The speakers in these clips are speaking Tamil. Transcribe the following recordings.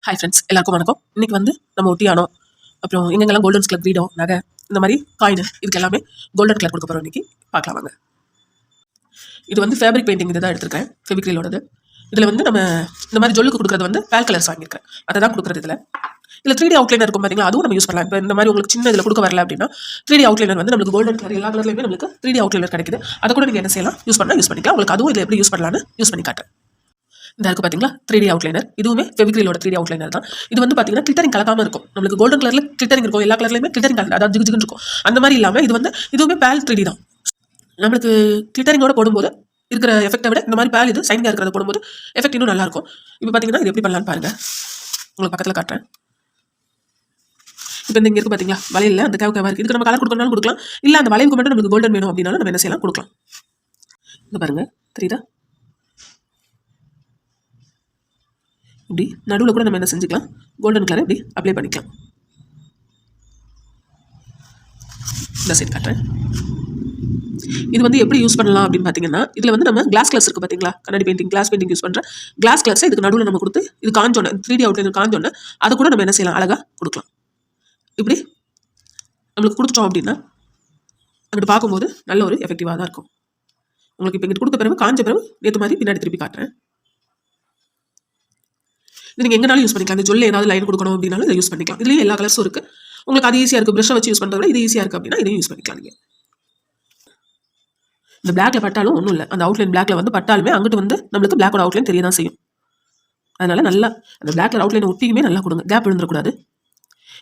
ஹாய் ஃப்ரெண்ட்ஸ், எல்லாருக்கும் வணக்கம். இன்னைக்கு வந்து நம்ம ஒட்டியானோ, அப்புறம் எங்கெங்கெல்லாம் கோல்டன் கலர் கிரீடோ நகை இந்த மாதிரி காயின் இதுக்கு எல்லாமே கோல்டன் கலர் கொடுக்க போகிறோம். இன்னைக்கு பார்க்கலாம் வாங்க. இது வந்து ஃபேப்ரிக் பெயிண்டிங் இதை தான் எடுத்திருக்கேன், ஃபெவிக்ரிலோடது. இதில் வந்து நம்ம இந்த மாதிரி ஜொல்லுக்கு கொடுக்குறது வந்து பேல் கலர்ஸ் வாங்கியிருக்கேன், அதை தான் கொடுக்குறது. இதில் 3D அவுட்லைனர் இருக்கும் பார்த்தீங்களா, அதுவும் நம்ம யூஸ் பண்ணலாம். இப்போ இந்த மாதிரி உங்களுக்கு சின்ன இதில் கொடுக்க வரல அப்படின்னா 3D அவுட்லைனர் வந்து நம்மளுக்கு கோல்டன் கலர் எல்லா கலர்லையுமே நம்மளுக்கு 3D அவுட்லைனர் கிடைக்குது. அதை கூட நீங்கள் என்ன செய்யலாம், யூஸ் பண்ணிக்கலாம். உங்களுக்கு அதுவும் இதில் எப்படி யூஸ் பண்ணலான்னு யூஸ் பண்ணி காட்டுறேன். இந்த இருக்கு பார்த்தீங்களா 3D அவுட்லைனர், இதுவுமே ஃபெவிக்ரிலோட 3D அவுட்லைனர் தான். இது வந்து பார்த்தீங்கன்னா கிளிட்டரிங் கலக்காமல் இருக்கும். நம்மளுக்கு கோல்டன் கலரில் கிளிட்டரிங் இருக்கும், எல்லா கலர்லையுமே கிளிட்டரிங் கலர், அதாவது ஜிகு இருக்கும். அந்த மாதிரி இல்லாமல் இது வந்து இதுவுமே பேல் 3D தான். நம்மளுக்கு கிளிட்டரிங்கோட போடும்போது இருக்கிற எஃபெக்டை விட இந்த மாதிரி பேல் இது சைனிங்காக இருக்கிறத போடும்போது எஃபெக்ட் இன்னும் நல்லாயிருக்கும். இப்போ பார்த்தீங்கன்னா இது எப்படி பண்ணலான்னு பாருங்கள், உங்களுக்கு பக்கத்தில் காட்டுறேன். இப்போ இங்கே இருக்குது பார்த்தீங்களா வலையில் அந்த கேவ் இருக்குது. இதுக்கு நம்ம கலர் கொடுக்கறனாலும் கொடுக்கலாம், இல்லை அந்த வளைவுக்கு மட்டும் நம்மளுக்கு கோல்டன் வேணும் அப்படின்னாலும் நம்ம என்ன செய்யலாம், கொடுக்கலாம். இந்த பாருங்கள், தெரியுதா? இப்படி நடுவில் கூட நம்ம என்ன செஞ்சுக்கலாம், கோல்டன் கலர் இப்படி அப்ளை பண்ணிக்கலாம். இந்த சைட் காட்டுறேன். இது வந்து எப்படி யூஸ் பண்ணலாம் அப்படின்னு பார்த்தீங்கன்னா, இதில் வந்து நம்ம கிளாஸ் கிளாஸ் இருக்குது பார்த்தீங்களா, கண்ணாடி பெயிண்டிங் கிளாஸ் பெயிண்டிங் யூஸ் பண்ணுற கிளாஸ் கிளாஸை இதுக்கு நடுவில் நம்ம கொடுத்து இது காஞ்சோன்னு 3D அவுட்லைனர் காஞ்சோன்னு அதை கூட நம்ம என்ன செய்யலாம், அழகாக கொடுக்கலாம். இப்படி நம்மளுக்கு கொடுத்துட்டோம் அப்படின்னா அங்கிட்டு பார்க்கும்போது நல்ல ஒரு எஃபெக்டிவாக தான் இருக்கும். உங்களுக்கு இப்போ இங்கிட்டு கொடுத்த பிறகு காஞ்ச பிறகு நேற்று மாதிரி பின்னாடி திருப்பி காட்டுறேன். இது நீங்கள் எங்கனாலும் யூஸ் பண்ணிக்கலாம். இந்த ஜொல்ல ஏதாவது லைன் கொடுக்கணும் அப்படின்னாலும் இதை யூஸ் பண்ணிக்கலாம். இதுலேயும் எல்லா கலர்ஸும் இருக்குது. உங்களுக்கு அது ஈஸியாக இருக்குது, ப்ரஷ்ஷை வச்சு யூஸ் பண்ணுறத விட இது ஈஸியாக இருக்குது அப்படின்னா இதையும் யூஸ் பண்ணிக்கலாம். நீங்கள் இந்த பிளாக்ல பட்டாலும் ஒன்றும் இல்லை, அந்த அவுட்லைன் பிளாக்ல வந்து பட்டாலுமே அங்கிட்டு வந்து நம்மளுக்கு பிளாக்கோட அவுட்லைன் தெரிய தான் செய்யும். அதனால நல்லா அந்த பிளாக் கலர் அவுட்லைனை ஒட்டியுமே நல்லா கொடுங்க, கேப் விழுந்துடக்கூடாது.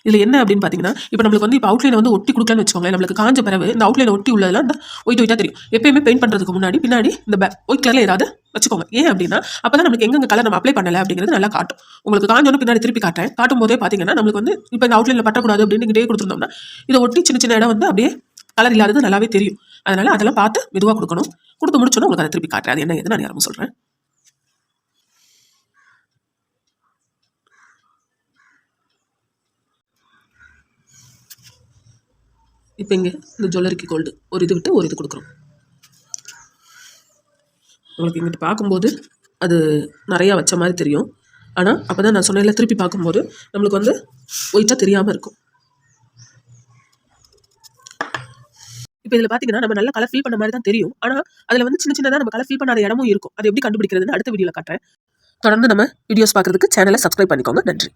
இதில் என்ன அப்படின்னு பார்த்தீங்கன்னா, இப்போ நம்மளுக்கு வந்து இப்போ அவுட்லைனை வந்து ஒட்டி கொடுக்கலான்னு வச்சுக்கோங்களேன். நம்மளுக்கு காஞ்ச பிறகு இந்த அவுட்லைனை ஒட்டி உள்ளதெல்லாம் இந்த ஒயிட்டாக தெரியும். எப்பயுமே பெயிண்ட் பண்ணுறதுக்கு முன்னாடி பின்னாடி இந்த ஒயிட் கலரில் ஏதாவது வச்சுக்கோங்க. ஏன் அப்படின்னா அப்போ தான் நம்மளுக்கு எங்கே கலர் நம்ம அப்ளை பண்ணலை அப்படிங்கிறது நல்லா காட்டும். உங்களுக்கு காஞ்சோன்னு பின்னாடி திருப்பி காட்டுறேன். காட்டும் போதே பார்த்தீங்கன்னா நம்மளுக்கு வந்து இப்போ இந்த அவுட்லைனில் பட்டக்கூடாது அப்படின்னு இங்கே கொடுத்துருந்தோம்னா இதை ஒட்டி சின்ன சின்ன இடம் வந்து அப்படியே கலர் இல்லாதது நல்லாவே தெரியும். அதனால் அதெல்லாம் பார்த்து மெதுவாக கொடுக்கணும். கொடுத்து முடிச்சோன்னா உங்களுக்கு அதை திருப்பி காட்டுறேன். அது என்ன ஏது நான் யாரும் சொல்கிறேன். இப்போ இங்கே இந்த ஜுவல்லரிக்கு கோல்டு ஒரு இது விட்டு ஒரு இது கொடுக்குறோம். உங்களுக்கு இங்கிட்டு பார்க்கும்போது அது நிறையா வச்ச மாதிரி தெரியும். ஆனால் அப்போ தான் நான் சொன்னேன்ல, திருப்பி பார்க்கும்போது நம்மளுக்கு வந்து ஒயிட்டாக தெரியாமல் இருக்கும். இப்போ இதில் பார்த்தீங்கன்னா நம்ம நல்லா கலர் ஃபில் பண்ண மாதிரி தான் தெரியும். ஆனால் அதில் வந்து சின்ன சின்னதாக நம்ம கலர் ஃபில் பண்ணாத இடமும் இருக்கும். அது எப்படி கண்டுபிடிக்கிறதுன்னு அடுத்த வீடியோவில் காட்டுறேன். தொடர்ந்து நம்ம வீடியோஸ் பார்க்குறதுக்கு சேனலை சப்ஸ்கிரைப் பண்ணிக்கோங்க. நன்றி.